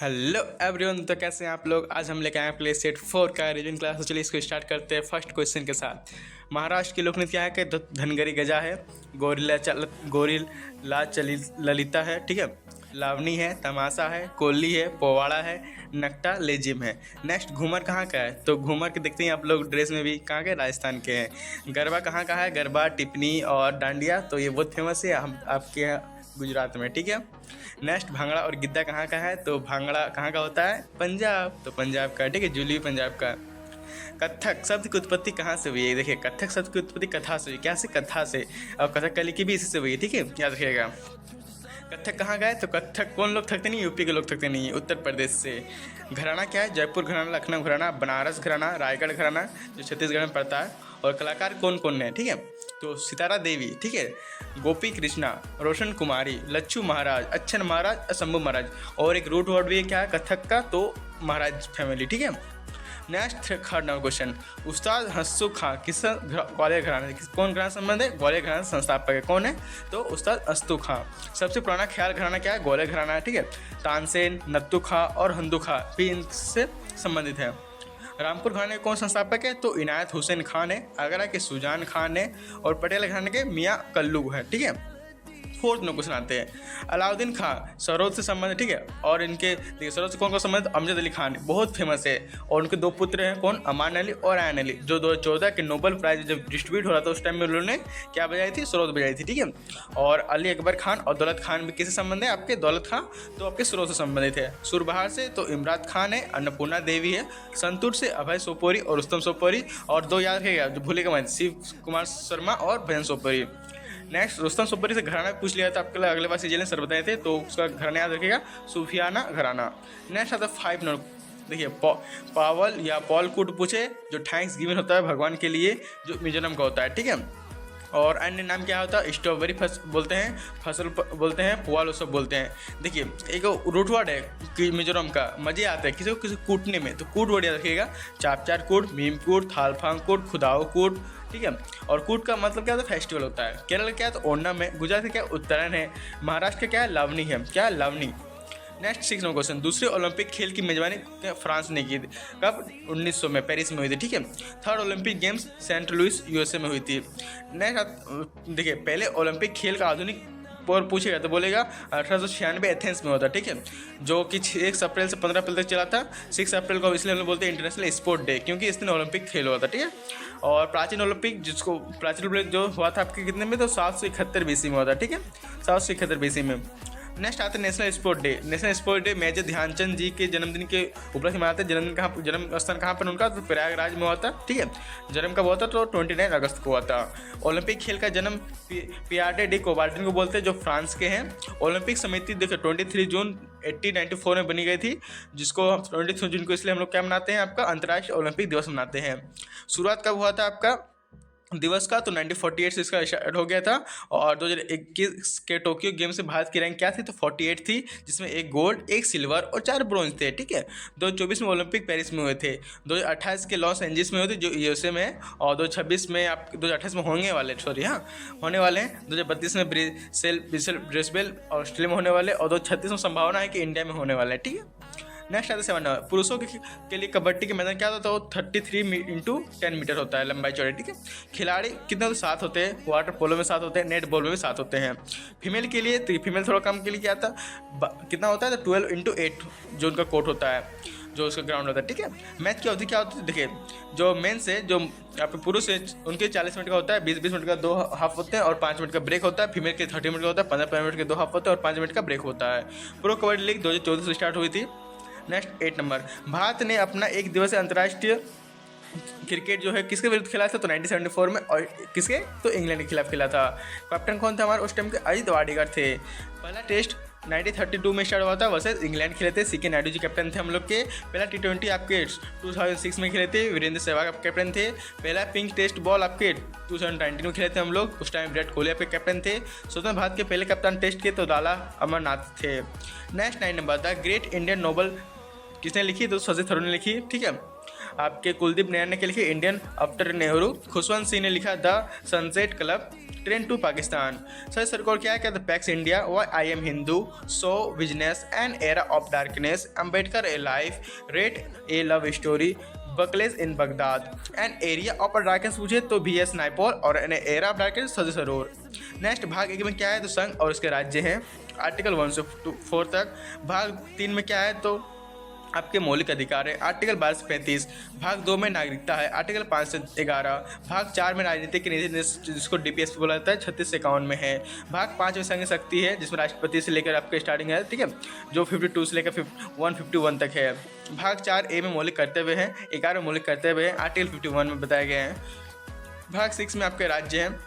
Hello everyone, तो कैसे हैं आप लोग। आज हम लेके आए हैं प्ले सेट 4 का रिविजन क्लास। तो चलिए इसको स्टार्ट करते हैं फर्स्ट क्वेश्चन के साथ। महाराष्ट्र की लोकनृत्य क्या है कि धनगरी गजा है, गोरिल्ला ललिता है, ठीक है, लावनी है, तमाशा है, कोल्ली है, पोवाड़ा है, नकटा लेजिम है। नेक्स्ट, घूमर कहाँ का है। तो घूमर के देखते हैं आप लोग ड्रेस में भी कहाँ के, राजस्थान के हैं। गरबा कहाँ का है, गरबा, टिप्पणी और डांडिया, तो ये बहुत फेमस है हम आपके यहाँ गुजरात में, ठीक है। नेक्स्ट, भांगड़ा और गिद्दा कहाँ का है। तो भांगड़ा कहाँ का होता है, पंजाब, तो पंजाब का, ठीक है, जूली पंजाब का। कथक शब्द की उत्पत्ति कहाँ से हुई है। देखिए, कथक शब्द की उत्पत्ति कथा से हुई। क्या से, कथा से। और कथकली की भी इसी से हुई है, ठीक है, याद रखिएगा। कथक कहाँ गए। तो कथक कौन लोग थकते नहीं, यूपी के लोग थकते नहीं, उत्तर प्रदेश से। घराना क्या है, जयपुर घराना, लखनऊ घराना, बनारस घराना, रायगढ़ घराना जो छत्तीसगढ़ में पड़ता है। और कलाकार कौन कौन है, ठीक है। तो सितारा देवी, ठीक है, गोपी कृष्णा, रोशन कुमारी, लच्छू महाराज, अच्छन महाराज, शंभू महाराज। और एक रूट वर्ड भी है क्या है कथक का, तो महाराज फैमिली, ठीक है। नेक्स्ट थर्ड नंबर क्वेश्चन, उस्ताद हंसू खां किस ग्वालियर घराने, कौन घराना संबंध है, ग्वालियर घराना संस्थापक है, कौन है। तो उस्ताद हंसू खां। सबसे पुराना ख्याल घराना क्या है, ग्वालियर घराना है, ठीक है। तानसेन, नत्थू खां और हंदू खां भी इनसे संबंधित है। रामपुर घराने के कौन संस्थापक है। तो इनायत हुसैन खान है, आगरा के सुजान खान है और पटेल घराने के मियाँ कल्लू है, ठीक है। फोर्थ में क्वेश्चन आते हैं, अलाउद्दीन खां सरोद से संबंध, ठीक है। और इनके देखिए सरोद से कौन कौन संबंध, अमजद अली खान बहुत फेमस है। और उनके दो पुत्र हैं, कौन, अमान अली और आयन अली, जो 2014 के नोबेल प्राइज जब डिस्ट्रीब्यूट हो रहा था उस टाइम में उन्होंने क्या बजाई थी, सरोद बजाई थी, ठीक है। और अली अकबर खान और दौलत खान भी किससे संबंध है आपके, दौलत खां तो आपके सरोद से संबंधित है। सुरबहार से तो इमरात खान है, अन्नपूर्णा देवी है। संतूर से अभय सोपोरी और रुस्तम सोपोरी। और दो याद रखेगा जो भूलेगा मत, शिव कुमार शर्मा और भजन सोपोरी। नेक्स्ट, रुस्तम सोपोरी से घराना पूछ लिया था आपके लिए, अगले बार सीजन सर बताए थे, तो उसका घराना याद रखिएगा, सूफियाना घराना। नेक्स्ट आता है 5 नंबर, देखिए पावल या पॉल कुड पूछे, जो थैंक्स गिवन होता है भगवान के लिए, जो मिजोरम का होता है, ठीक है। और अन्य नाम क्या होता है, स्ट्रॉबेरी बोलते हैं, फसल बोलते हैं, पुआल उत्सव बोलते हैं। देखिए एक रूट वर्ड है कि मिजोरम का, मजे आते हैं किसी को किसी कूटने में, तो कूट वर्ड याद रखिएगा, चापचार कूट, भीम कूट, थालफांग कूट, खुदाओ कूट, ठीक है। और कूट का मतलब क्या होता है, फेस्टिवल होता है। केरल क्या है, तो ओणम है। गुजरात का क्या, उत्तरायण है। महाराष्ट्र का क्या है, लावनी है, क्या है, लावनी। नेक्स्ट 6 नंबर क्वेश्चन, दूसरे ओलंपिक खेल की मेजबानी फ्रांस ने की थी, कब, 1900 में पेरिस में हुई थी, ठीक है। Third Olympic games Saint Louis USA में हुई थी। नेक्स्ट देखिए, पहले ओलंपिक खेल का आधुनिक और पूछेगा तो बोलेगा 1896 एथेंस में होता, ठीक है, जो कि 6 अप्रैल से 15 अप्रैल तक चला था। 6 अप्रैल को इसलिए हम लोग बोलते हैं इंटरनेशनल स्पोर्ट डे, क्योंकि इस दिन ओलंपिक खेल हुआ था, ठीक है। और प्राचीन ओलंपिक जो हुआ था आपके कितने में, तो 771 BC में हुआ था, ठीक है, 771 BC में। नेक्स्ट आता है national sport day. National sport day major Dhyanchand ji के जन्मदिन के उपलक्ष्य में मनाते हैं। जन्म स्थान कहाँ पर उनका, तो प्रयागराज में हुआ था, ठीक है। जन्म कब हुआ था, तो 29 अगस्त को हुआ था। ओलंपिक खेल का जन्म पियारे डी कोबाल्टिन को बोलते हैं, जो फ्रांस के हैं। ओलंपिक समिति देखो 23 जून 1894 में बनी गई थी, जिसको 23 जून को इसलिए हम लोग क्या मनाते हैं, आपका अंतर्राष्ट्रीय ओलंपिक दिवस मनाते हैं। शुरुआत कब हुआ था आपका दिवस का, तो 1948 से इसका स्टार्ट हो गया था। और 2021 के टोक्यो गेम से भारत की रैंक क्या थी, तो 48 थी, जिसमें 1 गोल्ड, 1 सिल्वर और 4 ब्रॉन्ज थे, ठीक है। 2024 में ओलंपिक पेरिस में हुए थे। 2028 के लॉस एंजिल्स में हुए थे, जो यूएसए में है। और 2026 में आप 2028 में होने वाले हैं। 2032 में ब्रिस्बेन ऑस्ट्रेलिया में होने वाले, और 2036 में संभावना है कि इंडिया में होने वाला है, ठीक है। नेक्स्ट आता है 7 नंबर, पुरुषों के लिए कबड्डी के मैदान क्या होता है, वो 33x10 मीटर होता है लंबाई चौड़ाई, ठीक है। खिलाड़ी कितने तो 7 होते हैं, वाटर पोलो में 7 होते हैं, नेट बॉल में भी 7 होते हैं। फीमेल के लिए, तो फीमेल थोड़ा कम के लिए क्या था, कितना होता है, तो 12x8 जो उनका कोर्ट होता है, जो उसका ग्राउंड होता है, ठीक है। मैच की अवधि क्या होती है, देखिए जो मेंस है, जो यहाँ पे पुरुष है, उनके 40 मिनट का होता है, 20 मिनट का 2 हाफ होते हैं और 5 मिनट का ब्रेक होता है। फीमेल के 30 मिनट का होता है, 15 मिनट के 2 हाफ होते हैं और 5 मिनट का ब्रेक होता है। प्रो कबड्डी लीग 2014 से स्टार्ट हुई थी। नेक्स्ट 8 नंबर, भारत ने अपना एक दिवसीय अंतर्राष्ट्रीय क्रिकेट जो है किसके विरुद्ध खेला था, तो 1974 में, और किसके, तो इंग्लैंड के खिलाफ खेला था। कैप्टन कौन था हमारे उस टाइम के, अजित वाडेकर थे। पहला टेस्ट 1932 में स्टार्ट हुआ था, वैसे इंग्लैंड खेले थे, सीके नायडू जी कैप्टन थे हम लोग के। पहला T20 आपके 2006 में खेले थे, वीरेंद्र सहवाग कैप्टन थे। पहला पिंक टेस्ट बॉल आपके 2019 में खेले थे हम लोग, उस टाइम विराट कोहली आपके कैप्टन थे। स्वतंत्र भारत के पहले कप्तान टेस्ट के तो लाला अमरनाथ थे। Next 9 number, the great Indian novel किसने लिखी, तो शशि थरूर ने लिखी, ठीक है। आपके कुलदीप नैयर ने क्या लिखी, इंडियन आफ्टर नेहरू। खुशवंत सिंह ने लिखा the sunset club. Train to Pakistan. Shashi सरकोर क्या है, कहते pax India, why I am Hindu, so business, an era of darkness, Ambedkar a life, riot a love story, bookless in Baghdad, an area of darkness पूछे तो B S Naipaul, और an era of darkness Shashi Tharoor. Next भाग 1 में क्या है, तो संघ और उसके राज्य हैं, आर्टिकल 1 से 4 तक। भाग 3 में क्या है, तो आपके मौलिक अधिकार है, आर्टिकल 12 से 35। भाग 2 में नागरिकता है, आर्टिकल 5 से 11। भाग 4 में राजनीतिक नीति जिसको DPS बोला जाता है, 36 से 51 में है। भाग 5 में संघ शक्ति है, जिसमें राष्ट्रपति से लेकर आपके स्टार्टिंग है, ठीक है, जो 52 से लेकर 151 तक है। भाग 4A में मौलिक कर्तव्य हैं, 11 मौलिक कर्तव्य हैं, आर्टिकल 51 में बताए गए हैं। भाग 6 में आपके राज्य हैं,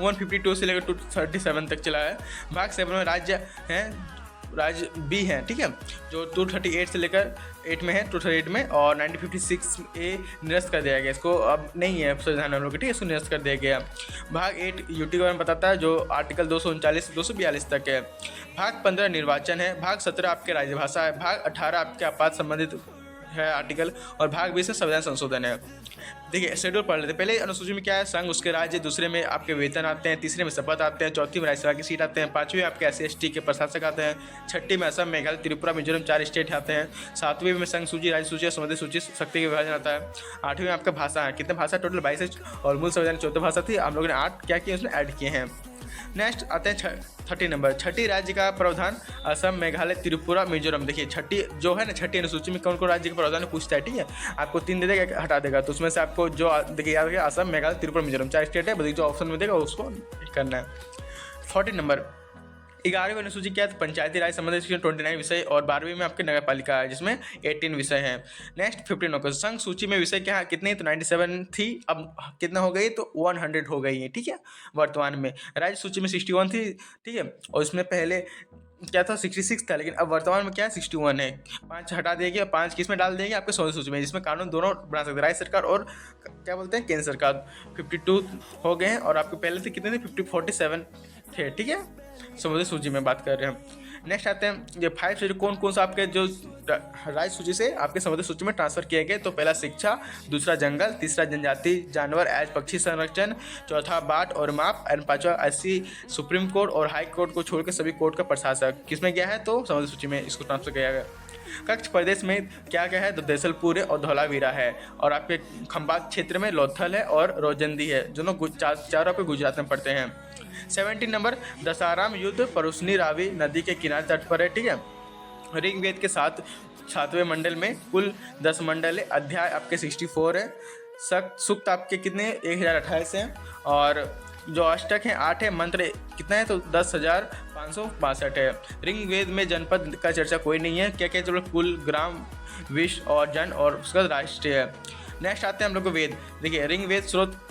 152 से लेकर 237 तक चला है। भाग 7 में राज्य हैं, राज्य बी हैं, ठीक है, जो 238 से लेकर 8 में है, 238 में, और 1956A निरस्त कर दिया गया, इसको अब नहीं है संविधान हम लोग, ठीक है, इसको निरस्त कर दिया गया। भाग 8 यूटी के बारे में बताता है, जो आर्टिकल 239 से 242 तक है। भाग 15 निर्वाचन है। भाग 17 आपके राजभाषा है। भाग 18 आपके आपात संबंधित है आर्टिकल, और भाग 20 में संविधान संशोधन है। देखिए शेड्यूल पढ़ लेते हैं। पहले अनुसूची में क्या है, संघ उसके राज्य, दूसरे में आपके वेतन आते हैं, तीसरे में शपथ आते हैं, चौथी में राज्यसभा की सीट आते हैं, पाँचवीं में आपके SC/ST के प्रशासक आते हैं, छठी में असम, मेघालय, त्रिपुरा, मिजोरम 4 स्टेट आते हैं, सातवीं में संघ सूची, राज्य सूची और संबंधित सूची शक्ति के विभाजन आता है, आठवीं में आपका भाषा है, कितने भाषा टोटल 22 है, और मूल संविधान 14 भाषा थी, हम लोगों ने 8 क्या किए उसमें ऐड किए हैं। नेक्स्ट आते हैं 30 नंबर, छठी राज्य का प्रावधान, असम, मेघालय, त्रिपुरा, मिजोरम। देखिए छठी जो है ना, छठी अनुसूची में कौन कौन राज्य का प्रावधान पूछता है, ठीक है, आपको 3 दे देगा, हटा देगा, तो उसमें से आपको जो देखिए याद रखिए, असम, मेघालय, त्रिपुरा, मिजोरम 4 स्टेट है, जो ऑप्शन में देगा उसको करना है। 40 नंबर 11वीं अनुसूची क्या है, पंचायती राज संबंधित 29 विषय, और 12वीं में आपके नगर पालिका है, जिसमें 18 विषय हैं। नेक्स्ट 15 नंबर, संघ सूची में विषय क्या कितने, तो 97 थी, अब कितना हो गई, तो 100 हो गई है, ठीक है, वर्तमान में। राज्य सूची में 61 थी, ठीक है, और इसमें पहले क्या था 66 था, लेकिन अब वर्तमान में क्या है 61 है। 5 हटा देंगे, 5 किस में डाल देंगे, आपके 16 सूची में, जिसमें कानून दोनों बना सकते हैं, राज्य सरकार और क्या बोलते हैं केंद्र सरकार। 52 हो गए हैं, और आपके पहले थे कितने थे, 47 थे, ठीक है, संबंधित सूची में बात कर रहे हैं। नेक्स्ट आते हैं ये 5 सूची कौन कौन सा आपके जो राज्य सूची से आपके संबंधित सूची में ट्रांसफर किए गए, तो पहला शिक्षा, दूसरा जंगल, तीसरा जनजाति जानवर एज पक्षी संरक्षण, चौथा बाट और माप, एंड 5वां SC सुप्रीम कोर्ट और हाई कोर्ट को छोड़कर सभी कोर्ट का प्रशासक किसमें गया है, तो संबंधित सूची में इसको ट्रांसफर किया गया। कच्छ प्रदेश में क्या क्या है, तो देसलपुर है और धौलावीरा है, और आपके खंबात क्षेत्र में लोथल है और रोजंदी है, दोनों चारों पे गुजरात में पड़ते हैं। 17 नंबर दसाराम युद्ध परुसनी रावी नदी के किनारे तट पर है, ठीक है। ऋग्वेद के 7वें मंडल में कुल 10 मंडल है, अध्याय आपके 64 है, सूक्त आपके कितने 1028 हैं, और जो अष्टक हैं 8 है, मंत्र कितना है, तो 10,562 है। ऋग्वेद में जनपद का चर्चा कोई नहीं है, क्या क्या चलो कुल, ग्राम, विश्व और जन, और उसका राष्ट्रीय है। नेक्स्ट आते हैं हम लोग को वेद। देखिए ऋग्वेद स्रोत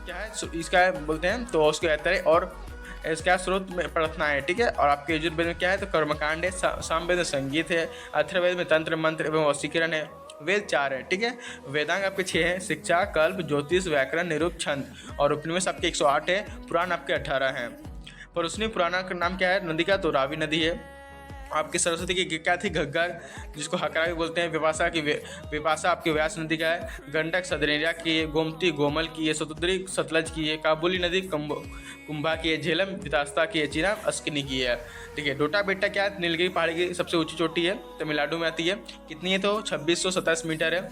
क्या है, इसका बोलते हैं, तो उसको कहते हैं, और इसका स्रोत में प्रार्थना है, ठीक है, और आपके यजुर्वेद में क्या है, तो कर्मकांड है, सामवेद में संगीत है, अथर्ववेद में तंत्र मंत्र एवं वशीकरण है। वेद 4 है, ठीक है, वेदांग आपके 6 हैं, शिक्षा, कल्प, ज्योतिष, व्याकरण, निरुक्त, छंद, और उपनिवेश आपके 108 है, पुराण आपके 18 हैं। परुसनी पुराण का नाम क्या है, नदी का, तो रावी नदी है। आपकी सरस्वती की क्या थी, घग्गर, जिसको हकरा भी बोलते हैं। विपाशा आपकी व्यास नदी का है। गंडक सदरेरिया की है, गोमती गोमल की है, सतुद्री सतलज की है, काबुली नदी कुंभा की है, झेलम वितास्ता की है, चीना अस्किनी की है। ठीक है, डोटा बेट्टा क्या है, नीलगिरी पहाड़ी की सबसे ऊंची चोटी है, तमिलनाडु में आती है। कितनी है, तो 2627 मीटर है।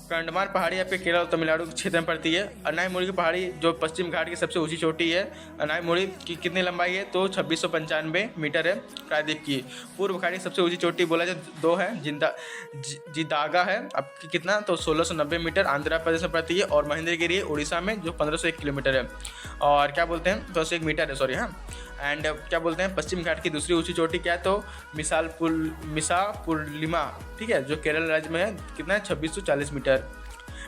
कंडमान पहाड़ी आपके केरल और तमिलनाडु के क्षेत्र में पड़ती है। अनाईमुड़ी की पहाड़ी जो पश्चिम घाट की सबसे ऊंची चोटी है, अनाईमुड़ी की कितनी लंबाई है, तो 2695 मीटर है प्रायद्वीप की। पूर्व घाट की सबसे ऊंची चोटी बोला जाए 2 है, जिदागा है आपकी कितना, तो 1690 मीटर आंध्र प्रदेश में पड़ती है। और महेंद्रगिरी उड़ीसा में जो 1501 किलोमीटर है, और क्या बोलते हैं 101 मीटर है, सॉरी हाँ। एंड क्या बोलते हैं पश्चिम घाट की दूसरी ऊंची चोटी क्या है, तो मिसापुलिमा, ठीक है, जो केरल राज्य में है, कितना है 2640 मीटर।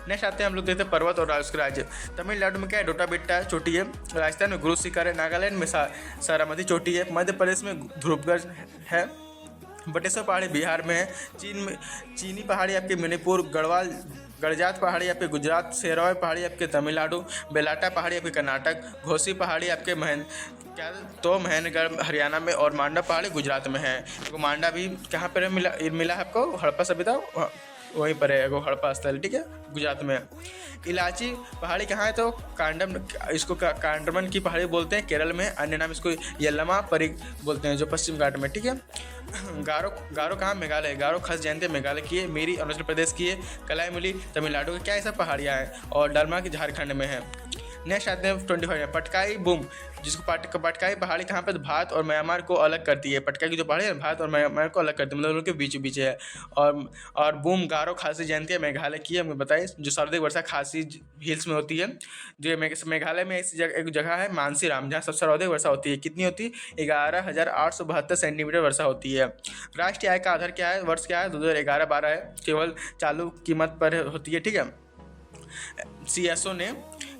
नेक्स्ट आते हैं हम लोग देखते हैं पर्वत और उसके राज्य। तमिलनाडु में क्या है, डोटा बेट्टा चोटी है। राजस्थान में गुरु शिखर है। नागालैंड में सारामती चोटी है। मध्य प्रदेश में ध्रुवगढ़ है। बटेश्वर पहाड़ी बिहार में है। चीन में चीनी पहाड़ी आपके मणिपुर, गढ़वाल गड़जात पहाड़ी आपके गुजरात, शेरवाई पहाड़ी आपके तमिलनाडु, बेलाटा पहाड़ी आपके कर्नाटक, घोसी पहाड़ी आपके महेंद्रगढ़ हरियाणा में, और मांडा पहाड़ी गुजरात में है। तो मांडा भी कहाँ पर मिला है आपको, हड़प्पा सभ्यता वहीं पर है एगो हड़प्पा स्थल, ठीक है, गुजरात में। इलायची पहाड़ी कहाँ है तो कांडम, इसको कांडमन की पहाड़ी बोलते हैं केरल में, अन्य नाम इसको यल्लमा परी बोलते हैं जो पश्चिम घाट में, ठीक है। गारो गारो कहाँ, मेघालय। गारो खास जयंती मेघालय की है, मेरी अरुणाचल प्रदेश की है, कलाईमुली तमिलनाडु की, क्या ये सब पहाड़ियाँ हैं, और डालमा की झारखंड में है। नेक्स्ट आते हैं 25 में पटकाई बूम, जिसको पटकाई पहाड़ी कहाँ पर भारत और म्यांमार को अलग करती है। पटकाई की जो पहाड़ी है भारत और म्यांमार को अलग करती है, मतलब उनके बीच बीच है। और बूम गारो खासी जयंती है मेघालय की है, हमें बताइए, जो सर्वाधिक वर्षा खासी हिल्स में होती है। जो मेघालय में एक जगह है मानसीराम, जहाँ सबसे सर्वाधिक वर्षा होती है। कितनी होती है? 11,872 सेंटीमीटर वर्षा होती है। राष्ट्रीय आय का आधार क्या है, वर्ष क्या है? 2011-12 है, केवल चालू कीमत पर होती है, ठीक है। CSO ने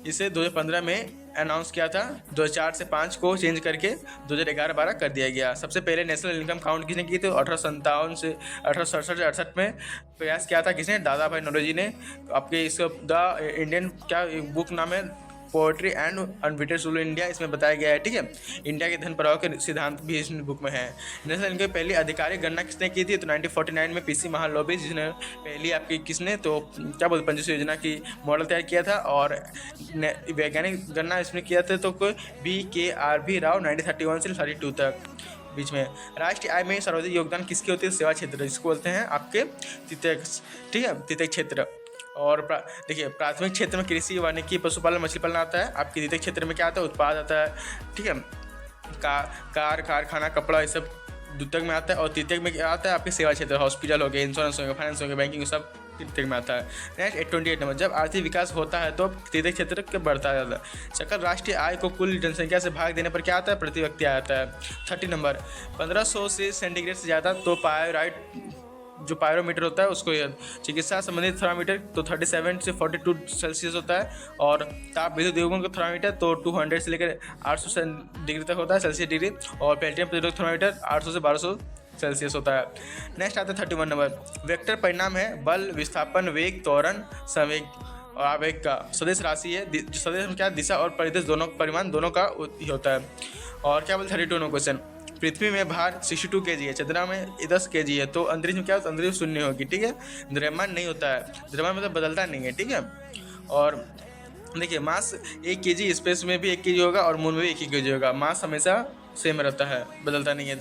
इसे 2015 में अनाउंस किया था, 2004 से 5 को चेंज करके 2011-12 कर दिया गया। सबसे पहले नेशनल इनकम काउंट किसने की थी? 1857 से 1867-68 में प्रयास किया था, किसने? दादा भाई नौरोजी ने। आपके इस द इंडियन क्या बुक नाम है, पोएट्री एंड अनबिटेड रूल इंडिया, इसमें बताया गया है, ठीक है। इंडिया के धन प्रवाह के सिद्धांत भी इस बुक में है। नेशनल इनकम पहली आधिकारिक गणना किसने की थी? तो 1949 में PC महालोबी, जिसने पहली आपकी किसने तो क्या बोलते पंचशील योजना की मॉडल तैयार किया था। और वैज्ञानिक गणना इसमें किया था तो कोई BKRV राव 1931 से 32 तक बीच में। राष्ट्रीय आय में सर्वाधिक योगदान किसकी होती है? सेवा क्षेत्र, जिसको बोलते हैं आपके तृतीय, ठीक है, तृतीय क्षेत्र। और देखिए प्राथमिक क्षेत्र में कृषि, वानिकी, पशुपालन, मछली पालन आता है। आपके द्वितीय क्षेत्र में क्या आता है? उत्पाद आता है, ठीक है, कारखाना, कपड़ा, ये सब द्वितीयक में आता है। और तृतीयक में क्या आता है? आपके सेवा क्षेत्र, हॉस्पिटल हो गए, इंश्योरेंस हो गया, फाइनेंस हो गया, बैंकिंग, सब तृतीयक में आता है। नेक्स्ट 28 नंबर, जब आर्थिक विकास होता है तो तृतीय क्षेत्र के बढ़ता है ज़्यादा। सकल राष्ट्रीय आय को कुल जनसंख्या से भाग देने पर क्या आता है? प्रति व्यक्ति आता है। 30 नंबर, 1500 से सेंटीग्रेड से ज़्यादा तो जो पायरोमीटर होता है उसको, चिकित्सा संबंधित थर्मामीटर तो 37 से 42 सेल्सियस होता है। और ताप विद्युत उपकरण का थर्मामीटर तो 200 से लेकर 800 डिग्री तक होता है, सेल्सियस डिग्री। और पेल्टियम प्रतिरोधक थर्मामीटर 800 से 1200 सेल्सियस होता है। नेक्स्ट आता है 31 नंबर, वेक्टर परिणाम है बल, विस्थापन, वेग, त्वरण, संवेग और आवेग का। सदिश राशि है, सदिश में क्या? दिशा और परिदिश दोनों, परिमाण दोनों का ही होता है। और क्या बोलते 32 नंबर क्वेश्चन, पृथ्वी में भार 62 kg है, चंद्रमा में 10 kg है, तो अंतरिक्ष में क्या होता है? अंतरिक्ष शून्य होगी, ठीक है। द्रव्यमान नहीं होता है, द्रव्यमान मतलब बदलता नहीं है, ठीक है। और देखिए मास 1 kg, स्पेस में भी 1 kg होगा और मून में भी 1 kg होगा। मास हमेशा सेम रहता है, बदलता नहीं है।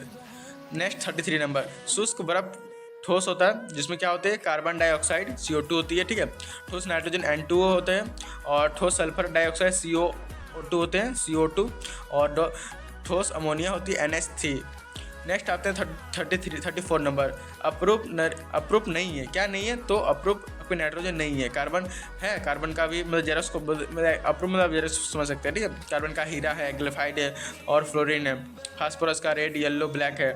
नेक्स्ट 33 नंबर, शुष्क बर्फ ठोस होता है, जिसमें क्या होते हैं? कार्बन डाइऑक्साइड CO2 होती है, ठीक है। ठोस नाइट्रोजन N2O होते हैं। और ठोस सल्फर डाइऑक्साइड CO2 होते हैं, CO2। और ठोस अमोनिया होती है, NH3। नेक्स्ट आते हैं 34 नंबर, अप्रूप नहीं है, क्या नहीं है? तो अप्रूप कोई नाइट्रोजन नहीं है, कार्बन है, कार्बन का भी मतलब जेरस को अप्रूप मतलब जेरस समझ सकते हैं, ठीक है। कार्बन का हीरा है, ग्रेफाइट है और फ्लोरीन है। फास्फोरस का रेड, येलो, ब्लैक है।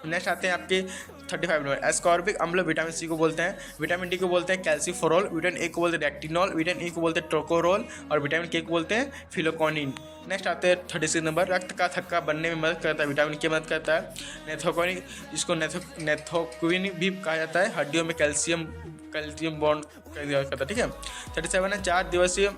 नेक्स्ट आते हैं आपके 35 नंबर, एस्कॉर्बिक अम्ल विटामिन C को बोलते हैं, विटामिन D को बोलते हैं कैल्सिफोरोल, विटामिन A को बोलते हैं रेक्टिनॉल, विटामिन E को बोलते हैं टोकोरोल और विटामिन K को बोलते हैं फिलोकोनिन। नेक्स्ट आते हैं 36 नंबर, रक्त का थक्का बनने में मदद करता है, विटामिन K मदद करता है। नेथोक्विन, जिसको नेथोक्विन भी कहा जाता है, हड्डियों में कैल्शियम बॉन्ड करता है, ठीक है। 37 है, 4 दिवसीय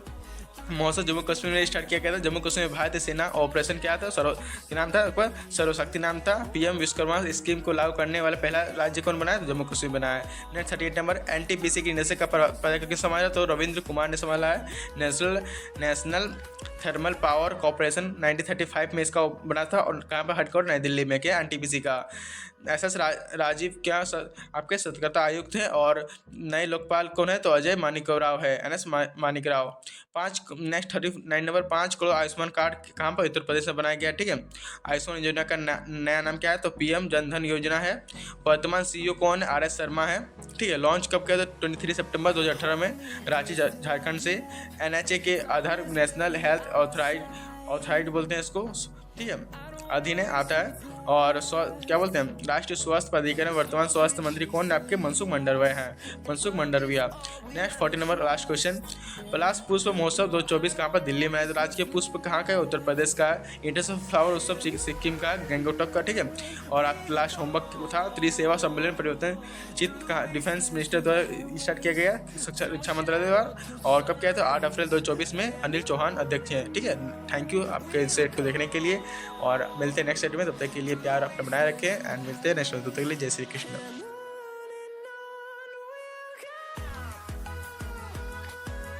महोत्सव जम्मू कश्मीर में स्टार्ट किया गया था। जम्मू कश्मीर में भारतीय सेना ऑपरेशन क्या था? क्या नाम था? सर्वशक्ति नाम था। PM विश्वकर्मा स्कीम को लागू करने वाला पहला राज्य कौन बनाया? जम्मू कश्मीर बनाया है। नेक्स्ट 38 नंबर, NTPC की निदेशक का पद किस संभाला? तो रविंद्र कुमार ने संभाला है। नेशनल थर्मल पावर कॉर्पोरेशन 1935 में इसका बना था। और कहाँ पर? हेडक्वार्टर नई दिल्ली में, क्या? NTPC का। SS राजीव क्या आपके सतर्कता आयुक्त हैं। और नए लोकपाल कौन है? तो अजय मानिकराव है, NS Manikrao. 5 next 39 number, 5 crore Ayushman card कहाँ पर? उत्तर प्रदेश में बनाया गया, ठीक है। आयुष्मान योजना का नया नाम क्या है? तो PM जनधन योजना है। वर्तमान CEO कौन है? RS शर्मा है, ठीक है। लॉन्च कब किया था? 23 सितंबर 2018 में, रांची झारखंड से। NHA के आधार नेशनल हेल्थ ऑथराइड बोलते हैं इसको, ठीक है, अधीन आता है। और क्या बोलते हैं? राष्ट्रीय स्वास्थ्य प्राधिकरण। वर्तमान स्वास्थ्य मंत्री कौन है? आपके मनसुख मंडाविया हैं, Mansukh Mandaviya. Next 40 number, last question, Palash Pushp Mahotsav 2024 कहाँ पर? दिल्ली में है। राजकीय पुष्प कहाँ का है? उत्तर प्रदेश का है। इंटरनेशनल फ्लावर उत्सव सिक्किम का, गंगटोक का, ठीक है। और आप लास्ट होमवर्क था त्रिसेवा सम्मेलन परिवर्तन चित्त का डिफेंस मिनिस्टर द्वारा स्टार्ट किया गया, रक्षा मंत्रालय द्वारा। और कब किया था? 8 अप्रैल 2024 में। अनिल चौहान अध्यक्ष हैं, ठीक है। थैंक यू आपके सेट को देखने के लिए और मिलते हैं नेक्स्ट सेट में। तब तक के लिए प्यार अपना बनाए रखें एंड मिलते हैं नेक्स्ट वीडियो। तब तक के लिए जय श्री कृष्ण।